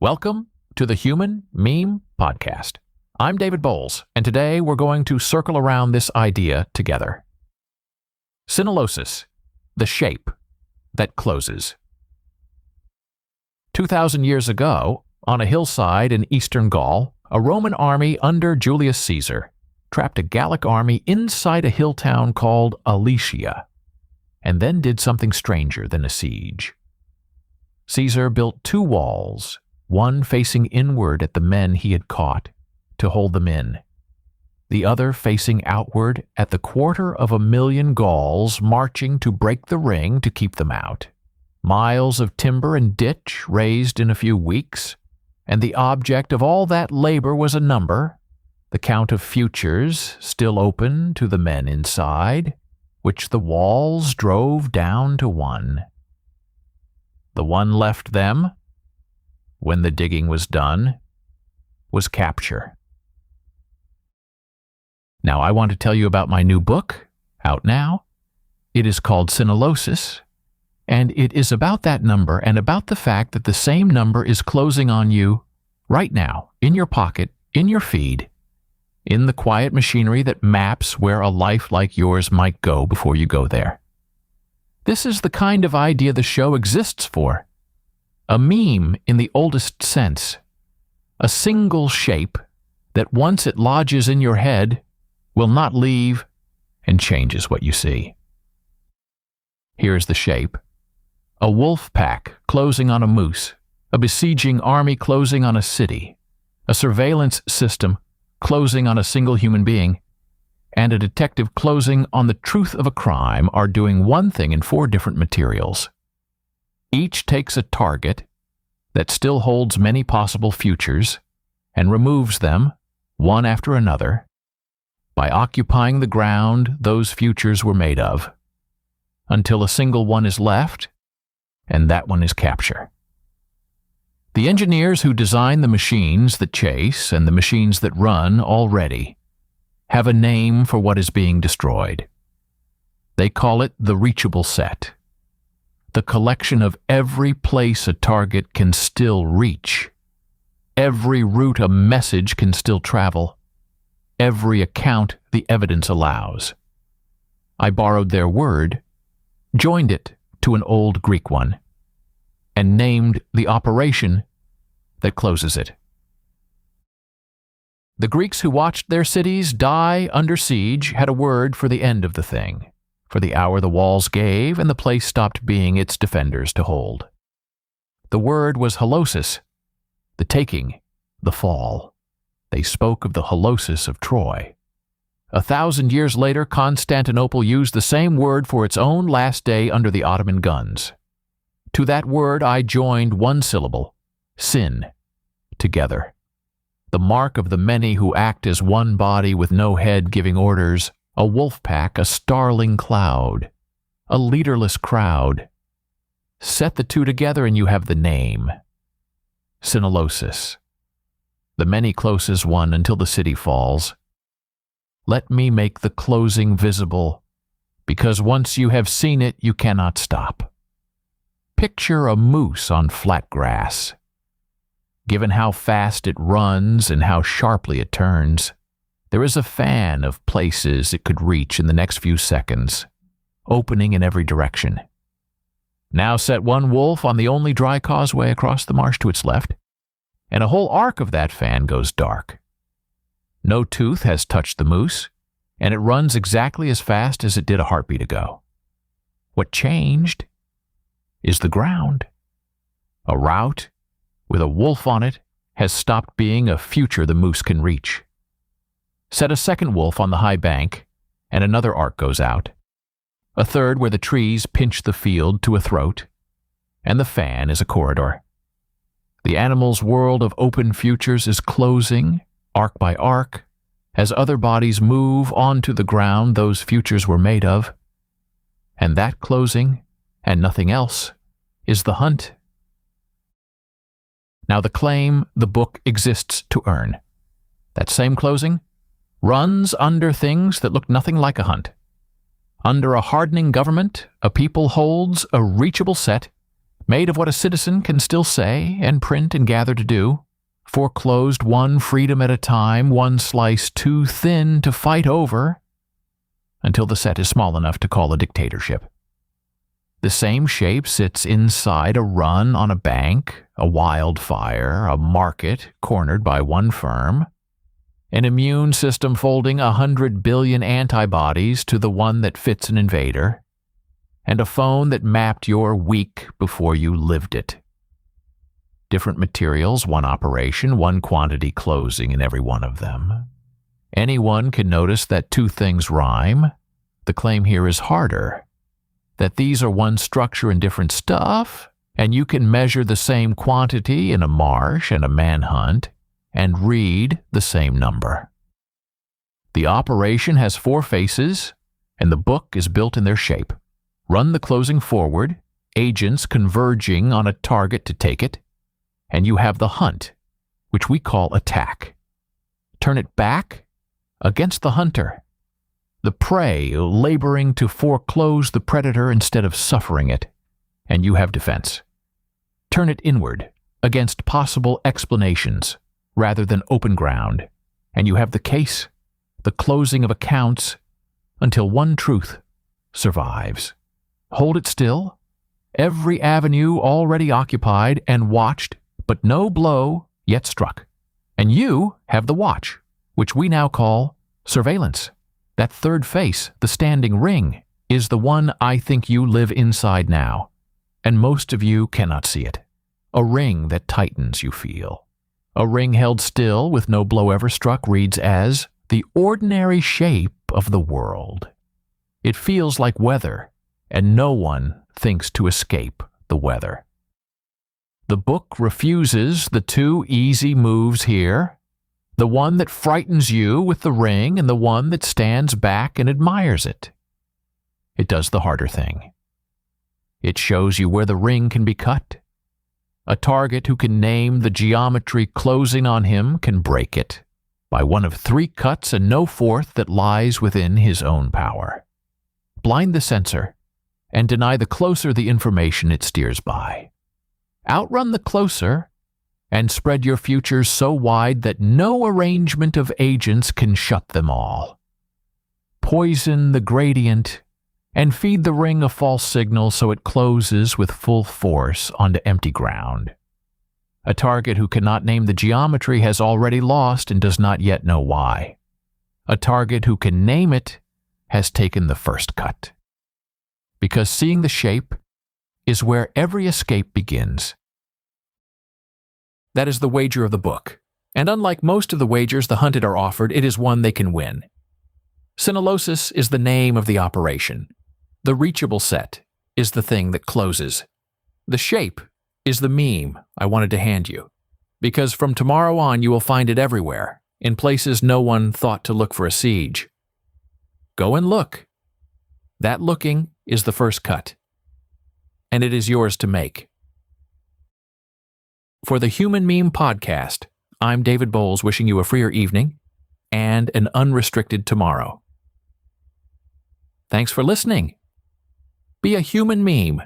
Welcome to the Human Meme Podcast. I'm David Bowles, and today we're going to circle around this idea together. Synalosis, the shape that closes. 2,000 years ago, on a hillside in eastern Gaul, a Roman army under Julius Caesar trapped a Gallic army inside a hill town called Alesia, and then did something stranger than a siege. Caesar built two walls, one facing inward at the men he had caught, to hold them in, the other facing outward at the 250,000 Gauls marching to break the ring to keep them out. Miles of timber and ditch raised in a few weeks, and the object of all that labor was a number, the count of futures still open to the men inside, which the walls drove down to one. The one left them, when the digging was done, was capture. Now I want to tell you about my new book, out now. It is called Synalosis, and it is about that number and about the fact that the same number is closing on you right now, in your pocket, in your feed, in the quiet machinery that maps where a life like yours might go before you go there. This is the kind of idea the show exists for. A meme in the oldest sense. A single shape that once it lodges in your head will not leave and changes what you see. Here's the shape. A wolf pack closing on a moose, a besieging army closing on a city, a surveillance system closing on a single human being, and a detective closing on the truth of a crime are doing one thing in 4 different materials. Each takes a target that still holds many possible futures and removes them, one after another, by occupying the ground those futures were made of, until a single one is left, and that one is capture. The engineers who design the machines that chase and the machines that run already have a name for what is being destroyed. They call it the reachable set, the collection of every place a target can still reach, every route a message can still travel, every account the evidence allows. I borrowed their word, joined it to an old Greek one, and named the operation that closes it. The Greeks who watched their cities die under siege had a word for the end of the thing, for the hour the walls gave and the place stopped being its defenders to hold. The word was hillside, the taking, the fall. They spoke of the hillside of Troy. 1,000 years later, Constantinople used the same word for its own last day under the Ottoman guns. To that word I joined one syllable, sin, together. The mark of the many who act as one body with no head giving orders, a wolf pack, a starling cloud, a leaderless crowd. Set the two together and you have the name. Synalosis. The many closes one until the city falls. Let me make the closing visible, because once you have seen it, you cannot stop. Picture a moose on flat grass. Given how fast it runs and how sharply it turns, there is a fan of places it could reach in the next few seconds, opening in every direction. Now set one wolf on the only dry causeway across the marsh to its left, and a whole arc of that fan goes dark. No tooth has touched the moose, and it runs exactly as fast as it did a heartbeat ago. What changed is the ground. A route with a wolf on it has stopped being a future the moose can reach. Set a second wolf on the high bank, and another arc goes out. A third where the trees pinch the field to a throat, and the fan is a corridor. The animal's world of open futures is closing, arc by arc, as other bodies move onto the ground those futures were made of. And that closing, and nothing else, is the hunt. Now the claim the book exists to earn. That same closing runs under things that look nothing like a hunt. Under a hardening government, a people holds a reachable set, made of what a citizen can still say and print and gather to do, foreclosed one freedom at a time, one slice too thin to fight over, until the set is small enough to call a dictatorship. The same shape sits inside a run on a bank, a wildfire, a market cornered by one firm, an immune system folding 100 billion antibodies to the one that fits an invader, and a phone that mapped your week before you lived it. Different materials, one operation, one quantity closing in every one of them. Anyone can notice that two things rhyme. The claim here is harder, that these are one structure and different stuff, and you can measure the same quantity in a marsh and a manhunt, and read the same number. The operation has 4 faces, and the book is built in their shape. Run the closing forward, agents converging on a target to take it, and you have the hunt, which we call attack. Turn it back against the hunter, the prey laboring to foreclose the predator instead of suffering it, and you have defense. Turn it inward against possible explanations rather than open ground, and you have the case, the closing of accounts, until one truth survives. Hold it still, every avenue already occupied and watched, but no blow yet struck. And you have the watch, which we now call surveillance. That third face, the standing ring, is the one I think you live inside now, and most of you cannot see it. A ring that tightens, you feel. A ring held still with no blow ever struck reads as the ordinary shape of the world. It feels like weather, and no one thinks to escape the weather. The book refuses the 2 easy moves here, the one that frightens you with the ring and the one that stands back and admires it. It does the harder thing. It shows you where the ring can be cut. A target who can name the geometry closing on him can break it by one of 3 cuts and no fourth that lies within his own power. Blind the sensor and deny the closer the information it steers by. Outrun the closer and spread your futures so wide that no arrangement of agents can shut them all. Poison the gradient and feed the ring a false signal so it closes with full force onto empty ground. A target who cannot name the geometry has already lost and does not yet know why. A target who can name it has taken the first cut. Because seeing the shape is where every escape begins. That is the wager of the book, and unlike most of the wagers the hunted are offered, it is one they can win. Synalosis is the name of the operation. The reachable set is the thing that closes. The shape is the meme I wanted to hand you, because from tomorrow on you will find it everywhere, in places no one thought to look for a siege. Go and look. That looking is the first cut, and it is yours to make. For the Human Meme Podcast, I'm David Bowles wishing you a freer evening and an unrestricted tomorrow. Thanks for listening. Be a human meme.